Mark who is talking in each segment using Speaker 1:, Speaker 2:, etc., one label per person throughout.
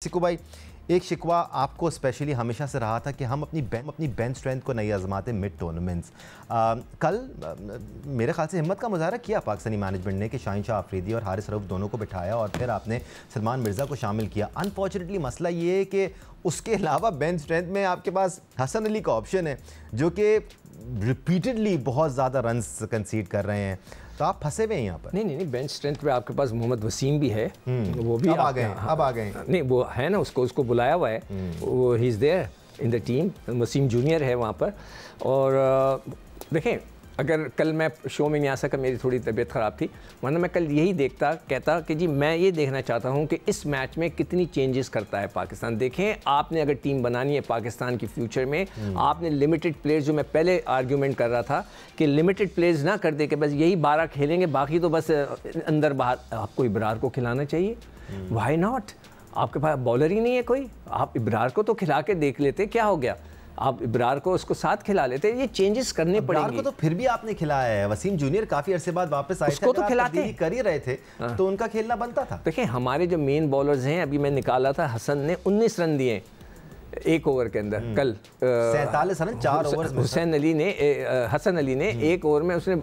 Speaker 1: सिक्कू भाई, एक शिकवा आपको स्पेशली हमेशा से रहा था कि हम अपनी बेंच स्ट्रेंथ को नहीं आजमाते मिड टूर्नामेंट्स। कल मेरे ख्याल से हिम्मत का मुजाहरा किया पाकिस्तानी मैनेजमेंट ने कि शाहीन शाह अफरीदी और हारिस रऊफ दोनों को बिठाया और फिर आपने सलमान मिर्ज़ा को शामिल किया। अनफॉर्चुनेटली मसला ये है कि उसके अलावा बेंच स्ट्रेंथ में आपके पास हसन अली का ऑप्शन है जो कि रिपीटेडली बहुत ज़्यादा रन्स कंसीड कर रहे हैं, तो आप फंसे हुए हैं यहाँ पर।
Speaker 2: नहीं, बेंच स्ट्रेंथ पे आपके पास मोहम्मद वसीम भी है, वो भी
Speaker 1: अब आ गए।
Speaker 2: नहीं, वो है ना, उसको बुलाया हुआ है, वो he is there in the team. Wasim junior है वहाँ पर। और देखें, अगर कल मैं शो में नहीं आ सका, मेरी थोड़ी तबीयत ख़राब थी, वरना मैं कल यही कहता कि जी मैं ये देखना चाहता हूँ कि इस मैच में कितनी चेंजेस करता है पाकिस्तान। देखें, आपने अगर टीम बनानी है पाकिस्तान की फ्यूचर में, आपने लिमिटेड प्लेयर्स, जो मैं पहले आर्ग्यूमेंट कर रहा था कि लिमिटेड प्लेयर्स ना कर दे कि बस यही 12 खेलेंगे, बाकी तो बस अंदर बाहर। आपको इब्रार को खिलाना चाहिए, व्हाई नॉट? आपके पास बॉलर ही नहीं है कोई, आप इब्रार को तो खिला के देख लेते, क्या हो गया? आप इब्रार को उसको साथ खिला लेते, ये चेंजेस करने पड़ेंगे।
Speaker 1: को तो फिर भी आपने खिलाया है। वसीम जूनियर काफी अरसे बाद वापस आए थे,
Speaker 2: उसको तो खिलाते
Speaker 1: कर ही रहे थे, तो उनका खेलना बनता था।
Speaker 2: देखिए, हमारे जो मेन बॉलर्स हैं, अभी मैं निकाला था, हसन ने 19 रन दिए एक ओवर के अंदर कल।
Speaker 1: 47 रन 4 ओवर में।
Speaker 2: हसन अली ने एक ओवर में उसने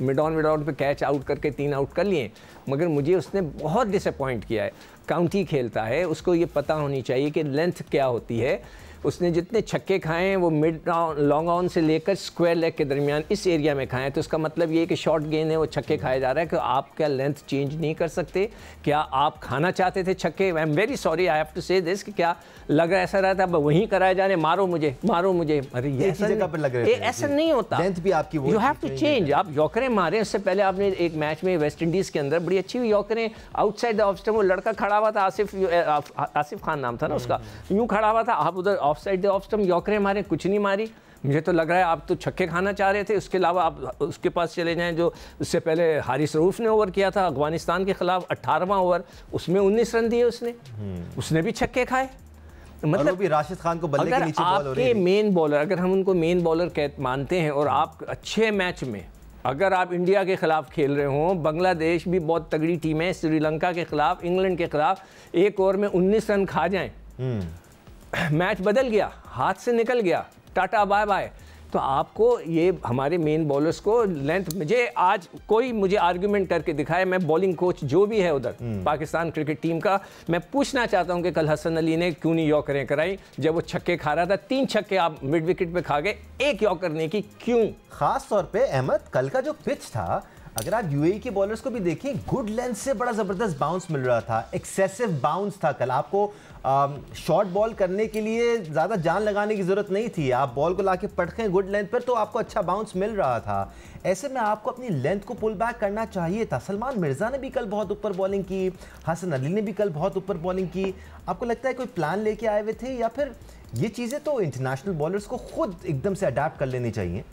Speaker 2: मिड ऑन पे कैच आउट करके 3 आउट कर लिए, मगर मुझे उसने बहुत डिसअपॉइंट किया है। काउंटी खेलता है, उसको ये पता होनी चाहिए कि लेंथ क्या होती है। उसने जितने छक्के खाए हैं वो मिड लॉन्ग ऑन से लेकर स्क्वायर लेग के दरमियान इस एरिया में खाए, तो इसका मतलब ये है कि शॉर्ट गेंद है, वो छक्के खाए जा रहा है। कि आप क्या लेंथ चेंज नहीं कर सकते? क्या आप खाना चाहते थे छक्के? I am very sorry, I have to say this, कि क्या लग रहा ऐसा रहा था अब वहीं कराया जाने, मारो मुझे। अरे ये ऐसा नहीं होता।
Speaker 1: लेंथ भी आपकी वो,
Speaker 2: यू हैव टू चेंज। आप यॉकरें मारे, उससे पहले आपने एक मैच में वेस्ट इंडीज़ के अंदर बड़ी अच्छी यॉकरें आउटसाइड द ऑफ स्टंप, वो लड़का खड़ा हुआ था, आसिफ खान नाम था ना उसका, यूँ खड़ा हुआ था, आप उधर off side the off stump यॉकरें मारे, कुछ नहीं मारी। मुझे तो लग रहा है आप तो छक्के खाना चाह रहे थे। उसके अलावा आप उसके पास चले जाएं, जो उससे पहले हारिस रऊफ ने ओवर किया था अफगानिस्तान के खिलाफ, 18वां ओवर, उसमें 19 रन दिए उसने भी छक्के खाए।
Speaker 1: मतलब भी राशिद खान को बल्ले के नीचे बॉल हो रही है।
Speaker 2: आपके मेन बॉलर, अगर हम उनको मेन बॉलर मानते हैं, और आप अच्छे मैच में अगर आप इंडिया के खिलाफ खेल रहे हो, बांग्लादेश भी बहुत तगड़ी टीम है, श्रीलंका के खिलाफ, इंग्लैंड के खिलाफ, एक ओवर में 19 रन खा जाएं, मैच बदल गया, हाथ से निकल गया, टाटा बाय बाय। तो आपको ये हमारे मेन बॉलर्स को लेंथ, मुझे आर्गुमेंट करके दिखाए, मैं बॉलिंग कोच जो भी है उधर पाकिस्तान क्रिकेट टीम का, मैं पूछना चाहता हूं कि कल हसन अली ने क्यों नहीं यॉकरें कराई? जब वो छक्के खा रहा था, 3 छक्के आप मिड विकेट पे खा गए, 1 यॉकर नहीं की, क्यों?
Speaker 1: खास तौर पे अहमद, कल का जो पिच था, अगर आप यूएई के बॉलर्स को भी देखें, गुड लेंथ से बड़ा ज़बरदस्त बाउंस मिल रहा था, एक्सेसिव बाउंस था कल। आपको शॉर्ट बॉल करने के लिए ज़्यादा जान लगाने की ज़रूरत नहीं थी, आप बॉल को लाके पटकें गुड लेंथ पर, तो आपको अच्छा बाउंस मिल रहा था। ऐसे में आपको अपनी लेंथ को पुल बैक करना चाहिए था। सलमान मिर्ज़ा ने भी कल बहुत ऊपर बॉलिंग की, हसन अली ने भी कल बहुत ऊपर बॉलिंग की। आपको लगता है कोई प्लान लेके आए हुए थे, या फिर ये चीज़ें तो इंटरनेशनल बॉलर्स को खुद एकदम से अडाप्ट कर लेनी चाहिए?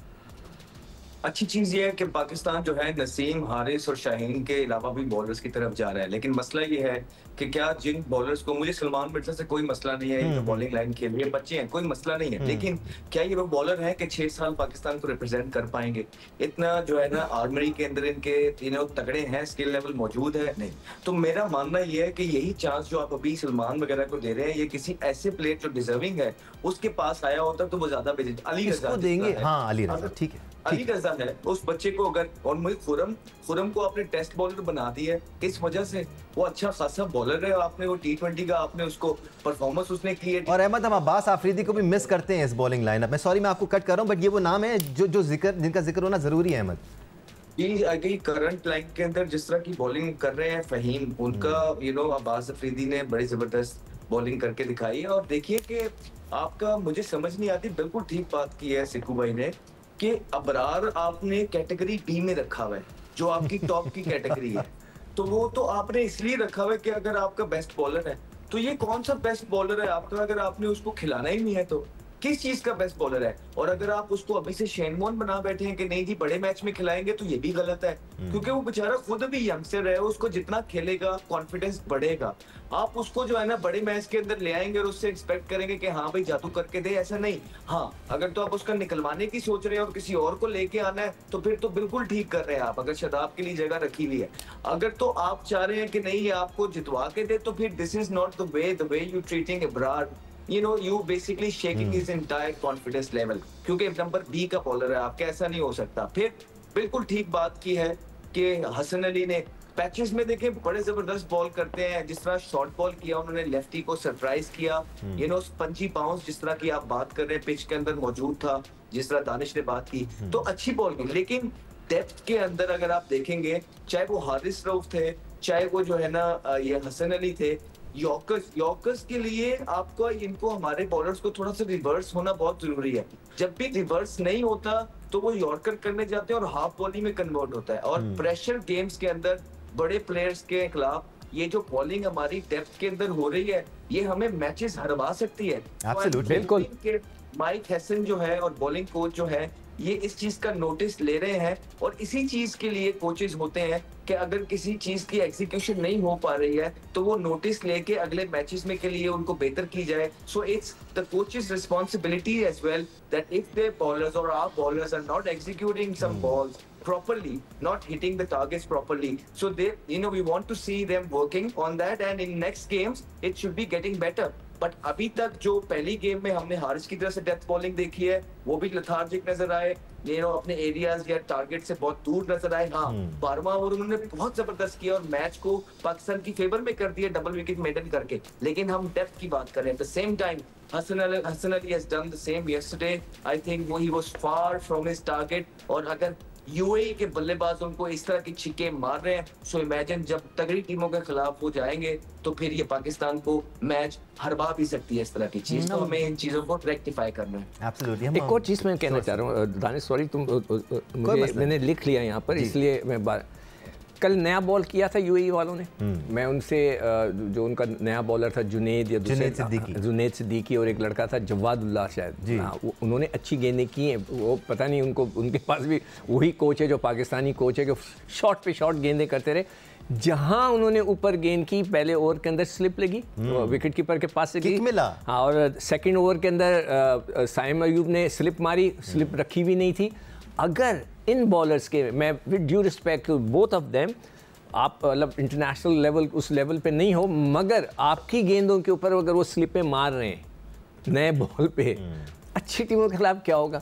Speaker 3: अच्छी चीज ये है कि पाकिस्तान जो है नसीम, हारिस और शाहीन के अलावा भी बॉलर्स की तरफ जा रहा है, लेकिन मसला ये है कि क्या जिन बॉलर्स को, मुझे सलमान मिर्जा से कोई मसला नहीं है, ये बॉलिंग लाइन खेल रहे बच्चे हैं, कोई मसला नहीं है, लेकिन क्या ये वो बॉलर है कि 6 साल पाकिस्तान को रिप्रेजेंट कर पाएंगे? इतना जो है ना आर्मरी के अंदर इनके तगड़े हैं, स्किल लेवल मौजूद है? नहीं। तो मेरा मानना ये है कि यही चांस जो आप अभी सलमान वगैरह को दे रहे हैं, ये किसी ऐसे प्लेयर जो डिजर्विंग है उसके पास आया होता तो वो ज्यादा अली रजा
Speaker 1: देंगे। हाँ, अली रजा, ठीक है,
Speaker 3: अली रजा है उस बच्चे को। अगर, और मुझे खुरम को आपने टेस्ट बॉलर बना दिया है, इस वजह से वो अच्छा खासा बॉलर है, आपने वो T20 का आपने उसको परफॉर्मेंस उसने की है।
Speaker 1: और अहमद, हम अब्बास आफरीदी को भी मिस करते हैं इस बॉलिंग लाइनअप में। सॉरी मैं आपको कट कर रहा हूं, बट ये वो नाम है जिनका जिक्र होना जरूरी है अहमद।
Speaker 3: ये करंट लाइन के अंदर जिस तरह की बॉलिंग कर रहे हैं फहीम, उनका अब्बास आफरीदी ने बड़ी जबरदस्त बॉलिंग करके दिखाई है। और देखिए कि आपका, मुझे समझ नहीं आती, बिल्कुल ठीक बात की है सिक्कू भाई ने, कि अबरार आपने कैटेगरी बी में रखा हुआ है, जो आपकी टॉप की कैटेगरी है, तो वो तो आपने इसलिए रखा हुआ है कि अगर आपका बेस्ट बॉलर है, तो ये कौन सा बेस्ट बॉलर है आपका अगर आपने उसको खिलाना ही नहीं है? तो किस चीज का बेस्ट बॉलर है। और अगर आप उसको अभी से शेन वॉर्न बना बैठे हैं कि नहीं जी बड़े मैच में खिलाएंगे, तो ये भी गलत है, क्योंकि वो बेचारा खुद भी यंगस्टर है, उसको जितना खेलेगा कॉन्फिडेंस बढ़ेगा। आप उसको जो है ना बड़े मैच के अंदर ले आएंगे और उससे एक्सपेक्ट करेंगे कि हाँ भाई जादू करके दे, ऐसा नहीं। हाँ, अगर तो आप उसका निकलवाने की सोच रहे हैं और किसी और को लेके आना है, तो फिर तो बिल्कुल ठीक कर रहे हैं आप, अगर शादाब के लिए जगह रखी हुई है। अगर तो आप चाह रहे हैं कि नहीं ये आपको जितवा के दे, तो फिर this is not the way you treating Abrar, you know, you basically shaking his entire confidence level, क्योंकि नंबर बी का बॉलर है आपका, ऐसा नहीं हो सकता। फिर बिल्कुल ठीक बात की है कि हसन अली ने पैचेस में देखे बड़े जबरदस्त बॉल करते हैं, जिस तरह शॉर्ट बॉल किया उन्होंने, लेफ्टी को सरप्राइज किया, यू नो स्पंजी बाउंस जिस तरह की आप बात कर रहे हैं पिच के अंदर मौजूद था, जिस तरह दानिश ने बात की, तो अच्छी बॉल की। लेकिन डेप्थ के अंदर अगर आप देखेंगे, चाहे वो हारिस रऊफ थे, चाहे वो जो है ना ये हसन अली थे, यॉर्कर्स के लिए आपको इनको हमारे बॉलर्स को थोड़ा सा रिवर्स होना बहुत जरूरी है। जब भी रिवर्स नहीं होता तो वो यॉर्कर करने जाते हैं और हाफ बॉलिंग में कन्वर्ट होता है। और प्रेशर गेम्स के अंदर बड़े प्लेयर्स के खिलाफ ये जो बॉलिंग हमारी डेप्थ के अंदर हो रही है, ये हमें मैचेस हरवा सकती है।
Speaker 2: बिल्कुल।
Speaker 3: माइक हैसन जो है और बॉलिंग कोच जो है, ये इस चीज का नोटिस ले रहे हैं, और इसी चीज के लिए कोचेस होते हैं कि अगर किसी चीज की एग्जीक्यूशन नहीं हो पा रही है तो वो नोटिस लेके अगले मैचेस में के लिए उनको बेहतर की जाए। So it's the coaches responsibility as well that if their bowlers और our bowlers are not executing some balls properly, not hitting the targets properly, so they, you know, we want to see them working on that, and in next games it should be getting better. But अभी तक जो पहली game में हमने हारिस की तरफ से death bowling देखी है, वो भी लथार्जिक नजर आए, यू नो अपने एरियाज या टारगेट से बहुत दूर नजर आए। हाँ, 12वां ओवर उन्होंने बहुत जबरदस्त किया और मैच को पाकिस्तान की फेवर में कर दिया डबल विकेट मेडन करके। लेकिन हम डेप्थ की बात करें, at the same time Hassan Ali has done the same yesterday. I think he was far from his target. और अगर यूएई के बल्लेबाज उनको इस तरह की छिक्के मार रहे हैं, सो इमेजिन जब तगड़ी टीमों के खिलाफ वो जाएंगे तो फिर ये पाकिस्तान को मैच हरवा भी सकती है इस तरह की चीज। तो हमें इन चीजों को रेक्टिफाई करना है।
Speaker 2: Absolutely. एक और चीज मैं कहना चाह रहा हूँ दानिश, सॉरी मैंने लिख लिया यहाँ पर, इसलिए मैं कल नया बॉल किया था यूएई वालों ने, मैं उनसे जो उनका नया बॉलर था जुनेद सिद्दीकी और एक लड़का था जवादुल्लाह शायद, उन्होंने अच्छी गेंदें की हैं। वो पता नहीं उनको, उनके पास भी वही कोच है जो पाकिस्तानी कोच है, कि शॉट पे शॉट गेंदें करते रहे। जहां उन्होंने ऊपर गेंद की, पहले ओवर के अंदर स्लिप लगी, विकेट कीपर के पास से किक मिला। हाँ, और सेकंड ओवर के अंदर साइम अयूब ने स्लिप मारी, स्लिप रखी भी नहीं थी। अगर इन बॉलर्स के, मैं with due respect to both of them, आप मतलब इंटरनेशनल लेवल उस लेवल पे नहीं हो, मगर आपकी गेंदों के ऊपर अगर वो स्लिपें मार रहे हैं नए बॉल पे, अच्छी टीमों के खिलाफ क्या होगा?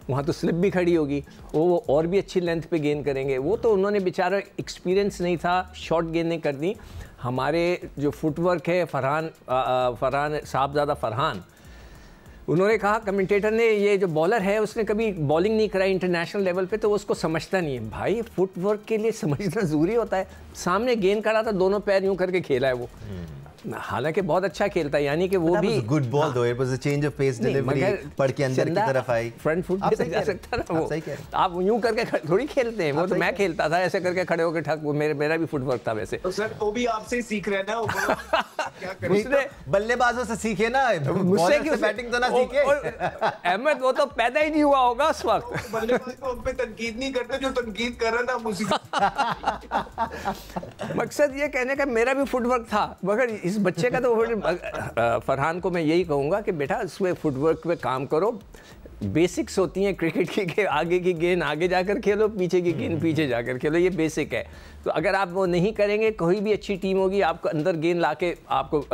Speaker 2: वहाँ तो स्लिप भी खड़ी होगी, वो और भी अच्छी लेंथ पे गेंद करेंगे। वो तो उन्होंने बेचारा एक्सपीरियंस नहीं था, शॉर्ट गेंदें कर दी। हमारे जो फुटवर्क है, फरहान साहबजादा फरहान, उन्होंने कहा, कमेंटेटर ने, ये जो बॉलर है उसने कभी बॉलिंग नहीं कराई इंटरनेशनल लेवल पे, तो वो उसको समझता नहीं है। भाई फुटवर्क के लिए समझना ज़रूरी होता है। सामने गेंद खड़ा था, दोनों पैर यूं करके खेला है वो, हालांकि बहुत अच्छा खेलता है, यानी कि वो भी
Speaker 1: गुड बॉल दो, it was a change of pace delivery, पड़ के अंदर की तरफ आई,
Speaker 2: फ्रंट फुट पे जा सकता ना वो। आप यूं करके थोड़ी खेलते हैं, वो तो मैं खेलता था ऐसे करके खड़े होकर ठक, वो मेरा भी फुटवर्क था वैसे।
Speaker 3: तो सर वो भी आपसे ही सीख रहे हैं ना, क्या करें?
Speaker 1: उसने बल्लेबाजों से सीखे ना, मुझसे क्यों बैटिंग तो ना सीखे?
Speaker 2: अहमद वो तो पैदा ही नहीं हुआ होगा उस वक्त।
Speaker 3: बल्लेबाज को हम पे तनकीद नहीं करते, जो तनकीद कर रहा था मुझे।
Speaker 2: मकसद ये कहने का मेरा भी फुटवर्क था, मगर इस बच्चे का तो फरहान को मैं यही कहूँगा कि बेटा इसमें फुटवर्क पे काम करो। बेसिक्स होती हैं क्रिकेट की, कि आगे की गेंद आगे जाकर खेलो, पीछे की गेंद पीछे जाकर खेलो, ये बेसिक है। तो अगर आप वो नहीं करेंगे, कोई भी अच्छी टीम होगी आपको अंदर गेंद लाके आपको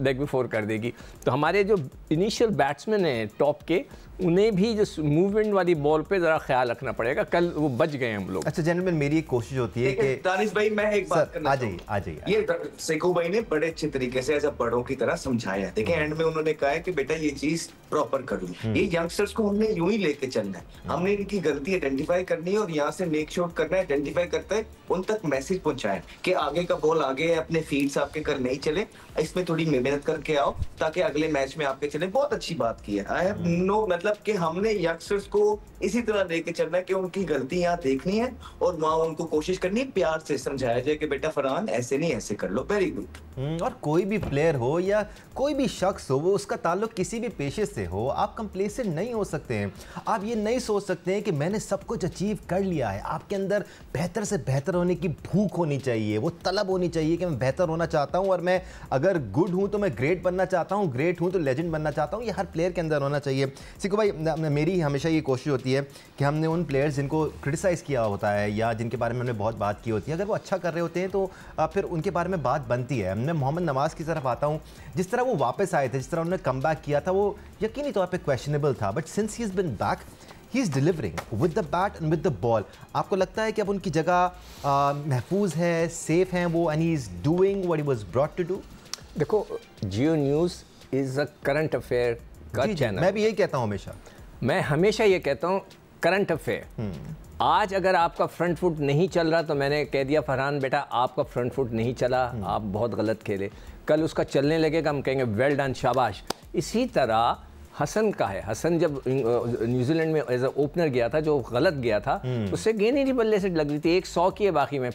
Speaker 2: लेग भी फोर कर देगी। तो हमारे जो इनिशियल बैट्समैन हैं टॉप के, उन्हें भी जो मूवमेंट वाली बॉल पे ज़रा ख्याल रखना पड़ेगा। कल वो बच गए हम लोग।
Speaker 1: अच्छा जेंटलमैन, मेरी एक कोशिश होती है कि
Speaker 3: दानिश भाई मैं एक बात करना,
Speaker 1: आ जाइए।
Speaker 3: ये सेकू भाई ने बड़े अच्छे तरीके से एज अ बड़ों की तरह समझाया है। देखिए एंड में उन्होंने कहा है कि बेटा ये चीज प्रॉपर कर लो, ये यंगस्टर्स को हमने यूं ही लेके चलना है, हमने इनकी गलती आइडेंटिफाई करनी है और यहाँ से मेक श्योर करना है, आइडेंटिफाई करते हैं उन तक मैसेज पहुंचाएं कि आगे का बॉल आगे है, अपने फील्ड्स आपके कर नहीं चले, इसमें थोड़ी मेहनत करके आओ ताकि अगले मैच में आपके चले। बहुत अच्छी बात की है। आई हैव नो, मतलब कि हमने यंगस्टर्स को इसी तरह लेके चलना है कि उनकी गलतियां देखनी है और वहां उनको कोशिश करनी है, प्यार से समझाया जाए कि बेटा फरहान ऐसे नहीं ऐसे कर लो। Very good.
Speaker 1: और कोई भी प्लेयर हो या कोई भी शख्स हो, वो उसका ताल्लुक किसी भी पेशे से हो, आप कंप्लेसेंट नहीं हो सकते हैं। आप ये नहीं सोच सकते हैं कि मैंने सब कुछ अचीव कर लिया है। आपके अंदर बेहतर से बेहतर होने की भूख होनी चाहिए, वो तलब होनी चाहिए कि मैं बेहतर होना चाहता हूँ, और मैं अगर गुड हूँ तो मैं ग्रेट बनना चाहता हूँ, ग्रेट हूँ तो लेजेंड बनना चाहता हूँ। ये हर प्लेयर के अंदर होना चाहिए। सिक्कू भाई, मेरी हमेशा ये कोशिश होती है कि हमने उन प्लेयर्स जिनको क्रिटिसाइज़ किया होता है या जिनके बारे में हमने बहुत बात की होती है, अगर वो अच्छा कर रहे होते हैं तो फिर उनके बारे में बात बनती है। मैं मोहम्मद नवाज़ की तरफ आता हूँ। जिस तरह वो वापस आए थे, जिस तरह उन्होंने कमबैक किया था, वो यकीनी तौर पे क्वेश्चनेबल था, but since he is been back he is delivering with the bat and with the ball. आपको लगता है कि अब उनकी जगह महफूज है, सेफ हैं वो, and he is doing what he was brought to do?
Speaker 2: देखो, Geo news is a current affair का चैनल।
Speaker 1: मैं भी यही कहता हूँ हमेशा।
Speaker 2: मैं हमेशा ये कहता हूँ करंट अफेयर। आज अगर आपका फ्रंट फुट नहीं चल रहा तो मैंने कह दिया फरहान बेटा आपका फ्रंट फुट नहीं चला, आप बहुत गलत खेले। कल उसका चलने लगेगा, हम कहेंगे वेल डन, शाबाश। इसी तरह हसन का है। हसन जब न्यूजीलैंड में एज अ ओपनर गया था, जो गलत गया था, उससे गेंद ही नहीं बल्ले से लग रही थी। 100 किए, बाकी में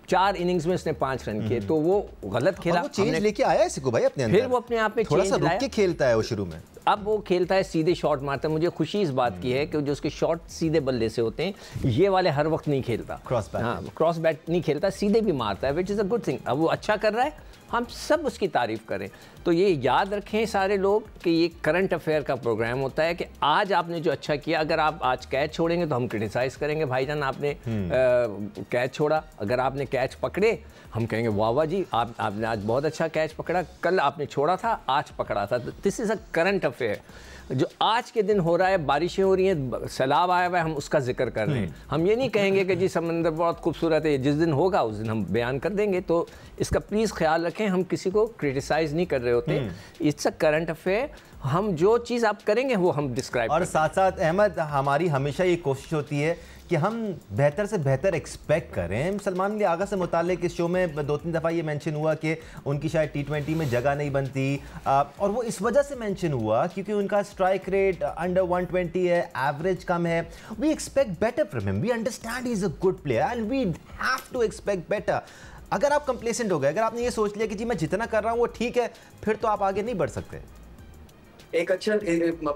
Speaker 2: 4 इनिंग्स में उसने 5 रन किए, तो वो गलत खेला।
Speaker 1: वो चेंज लेके आया है सिक्कू भाई अपने अंदर।
Speaker 2: फिर वो अपने आप में
Speaker 1: थोड़ा सा रुक के खेलता है वो शुरू में।
Speaker 2: अब वो खेलता है, सीधे शॉट मारता है। मुझे खुशी इस बात की है कि जो उसके शॉट सीधे बल्ले से होते हैं, ये वाले हर वक्त नहीं खेलता।
Speaker 1: क्रॉस बैट,
Speaker 2: हाँ, क्रॉस बैट नहीं खेलता, सीधे भी मारता है, which is a good thing. अब वो अच्छा कर रहा है, हम सब उसकी तारीफ करें। तो ये याद रखें सारे लोग कि ये करंट अफेयर का प्रोग्राम होता है कि आज आपने जो अच्छा किया, अगर आप आज कैच छोड़ेंगे तो हम क्रिटिसाइज़ करेंगे, भाईजान आपने कैच छोड़ा। अगर आपने कैच पकड़े, हम कहेंगे वाह वाह जी, आपने आज बहुत अच्छा कैच पकड़ा। कल आपने छोड़ा था, आज पकड़ा था। This is a current affair. जो आज के दिन हो रहा है, बारिशें हो रही हैं, सैलाब आया हुआ है, हम उसका जिक्र कर रहे हैं। हम ये नहीं कहेंगे कि जी समंदर बहुत खूबसूरत है, जिस दिन होगा उस दिन हम बयान कर देंगे। तो इसका प्लीज़ ख्याल रखें, हम किसी को क्रिटिसाइज़ नहीं कर रहे होते। It's a current affair. हम जो चीज़ आप करेंगे वो हम डिस्क्राइब
Speaker 1: और साथ साथ अहमद, हमारी हमेशा ये कोशिश होती है कि हम बेहतर से बेहतर एक्सपेक्ट करें। सलमान अली आगा से मुतालिक इस शो में 2-3 दफ़ा ये मेंशन हुआ कि उनकी शायद T20 में जगह नहीं बनती, और वो इस वजह से मेंशन हुआ क्योंकि उनका स्ट्राइक रेट अंडर 120 है, एवरेज कम है। We expect better from him, we understand he is a good player and we have to expect better. अगर आप कंप्लेसेंट हो गए, अगर आपने ये सोच लिया कि जी मैं जितना कर रहा हूँ वो ठीक है, फिर तो आप आगे नहीं बढ़ सकते।
Speaker 3: एक अच्छा,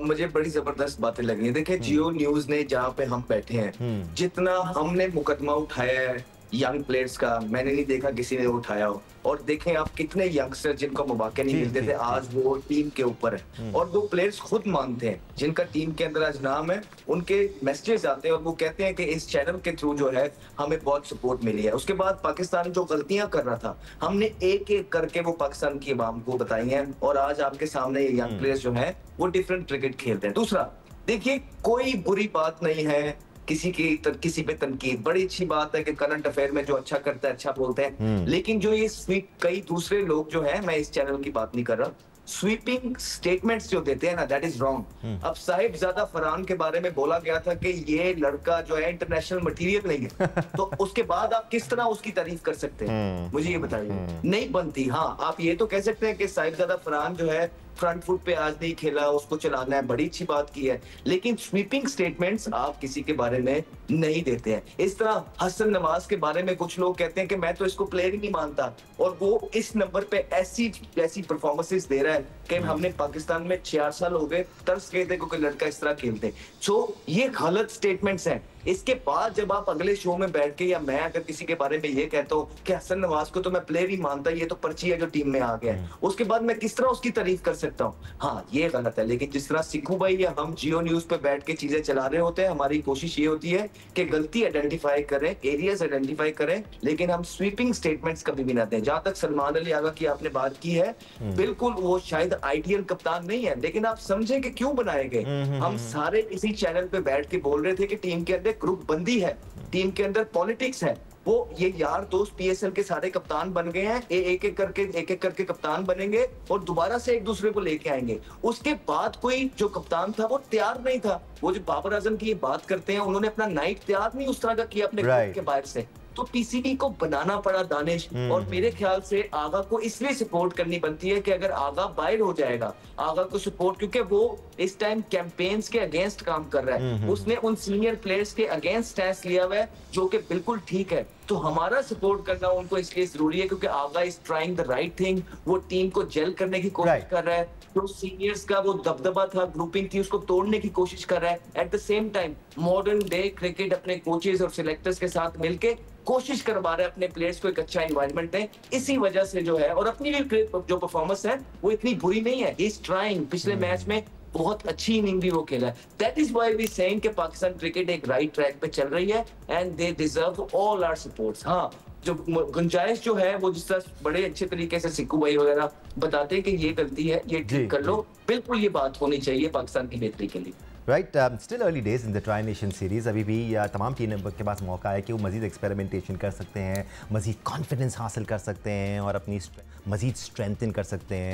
Speaker 3: मुझे बड़ी जबरदस्त बातें लगी हैं। देखिए, जियो न्यूज ने जहाँ पे हम बैठे हैं, जितना हमने मुकदमा उठाया है यंग प्लेयर्स का, मैंने नहीं देखा किसी ने उठाया हो। और देखें आप कितने यंगस्टर जिनको मौके नहीं मिलते थे, आज वो टीम के ऊपर है। और वो प्लेयर्स खुद मानते हैं, जिनका टीम के अंदर आज नाम है, उनके मैसेजेस आते हैं और वो कहते हैं कि इस चैनल के थ्रू जो है हमें बहुत सपोर्ट मिली है। उसके बाद पाकिस्तान जो गलतियां कर रहा था, हमने एक एक करके वो पाकिस्तान की आवाम को बताई हैं, और आज आपके सामने ये यंग प्लेयर्स जो है वो डिफरेंट क्रिकेट खेलते हैं। दूसरा, देखिए कोई बुरी बात नहीं है किसी पे तनकीद, बड़ी अच्छी बात है कि करंट अफेयर में जो अच्छा करता है अच्छा बोलते हैं। लेकिन जो ये कई दूसरे लोग जो है, मैं इस चैनल की बात नहीं कर रहा, स्वीपिंग स्टेटमेंट्स जो देते हैं ना, दैट इज रॉन्ग। अब साहिबजादा फरहान के बारे में बोला गया था कि ये लड़का जो है इंटरनेशनल मटेरियल नहीं है, तो उसके बाद आप किस तरह उसकी तारीफ कर सकते हैं, मुझे ये बताइए। नहीं बनती। हाँ, आप ये तो कह सकते हैं कि साहिबजादा फरहान जो है फ्रंट फुट पे आज नहीं खेला, उसको चलाना है, बड़ी अच्छी बात की है, लेकिन स्वीपिंग स्टेटमेंट्स आप किसी के बारे में नहीं देते हैं। इस तरह हसन नवाज के बारे में कुछ लोग कहते हैं कि मैं तो इसको प्लेयर ही नहीं मानता, और वो इस नंबर पे ऐसी परफॉर्मेंसेस दे रहा है कि हमने पाकिस्तान में 4 साल हो गए तरस गए थे क्योंकि लड़का इस तरह खेलते। सो ये गलत स्टेटमेंट्स हैं। इसके बाद जब आप अगले शो में बैठ के, या मैं अगर किसी के बारे में ये कहता हूँ कि हसन नवाज को तो मैं प्लेयर ही मानता, ये तो पर्ची है जो टीम में आ गया है, उसके बाद मैं किस तरह उसकी तारीफ कर सकता हूँ? हाँ, ये गलत है। लेकिन जिस तरह सिक्कू भाई या हम जियो न्यूज पे बैठ के चीजें चला रहे होते हैं, हमारी कोशिश ये होती है कि गलती आइडेंटिफाई करें, एरियाज आइडेंटिफाई करें, लेकिन हम स्वीपिंग स्टेटमेंट्स कभी भी ना दें। जहां तक सलमान अली आगा की आपने बात की है, बिल्कुल वो शायद आइडियल कप्तान नहीं है, लेकिन आप समझे कि क्यों बनाए गए। हम सारे इसी चैनल पे बैठ के बोल रहे थे कि टीम के अंदर ग्रुप बंदी है, टीम के अंदर पॉलिटिक्स है। वो ये यार दोस्त PSL के सारे कप्तान बन गए हैं, एक एक करके कप्तान बनेंगे और दोबारा से एक दूसरे को लेके आएंगे। उसके बाद कोई जो कप्तान था वो तैयार नहीं था। वो जो बाबर आजम की ये बात करते हैं, उन्होंने अपना नाइट तैयार नहीं उस तरह का किया अपने ग्रुप के बाहर से। तो पीसीबी को बनाना पड़ा दानिश। और मेरे ख्याल से आगा को इसलिए सपोर्ट करनी बनती है कि अगर आगा बाहर हो जाएगा, आगा को सपोर्ट, क्योंकि वो इस टाइम कैंपेन्स के अगेंस्ट काम कर रहा है, उसने उन सीनियर प्लेयर्स के अगेंस्ट स्टैंड लिया हुआ है जो कि बिल्कुल ठीक है। तो हमारा सपोर्ट करना उनको इसलिए जरूरी है क्योंकि Agha is trying the right thing, वो टीम को जेल करने की कोशिश कर रहा है, जो सीनियर्स का वो दबदबा था, ग्रुपिंग थी, उसको तोड़ने की कोशिश कर रहा है। At the same time modern day cricket अपने कोचेस और सिलेक्टर्स के साथ मिलके कोशिश करवा रहा है अपने प्लेयर्स को एक अच्छा एनवायरनमेंट दें। इसी वजह से जो है, और अपनी भी जो परफॉर्मेंस है वो इतनी बुरी नहीं है, ही इज ट्राइंग। पिछले मैच में बहुत अच्छी इनिंग भी वो खेला है। That is why we saying कि पाकिस्तान क्रिकेट एक राइट ट्रैक पे चल रही है and they deserve all our supports. हाँ, जो गुंजाइश जो है वो जिस तरह बड़े अच्छे तरीके से सिक्कू भाई वगैरह बताते हैं कि ये गलती है, ये ठीक कर लो, बिल्कुल ये बात होनी चाहिए पाकिस्तान की बेहतरी के लिए।
Speaker 1: Right, still early days in the tri nation series. अभी भी तमाम टीम के पास मौका है कि वो मज़ीद एक्सपेरिमेंटेशन कर सकते हैं, मज़ीद कॉन्फिडेंस हासिल कर सकते हैं और अपनी मज़ीद स्ट्रेंथन कर सकते हैं।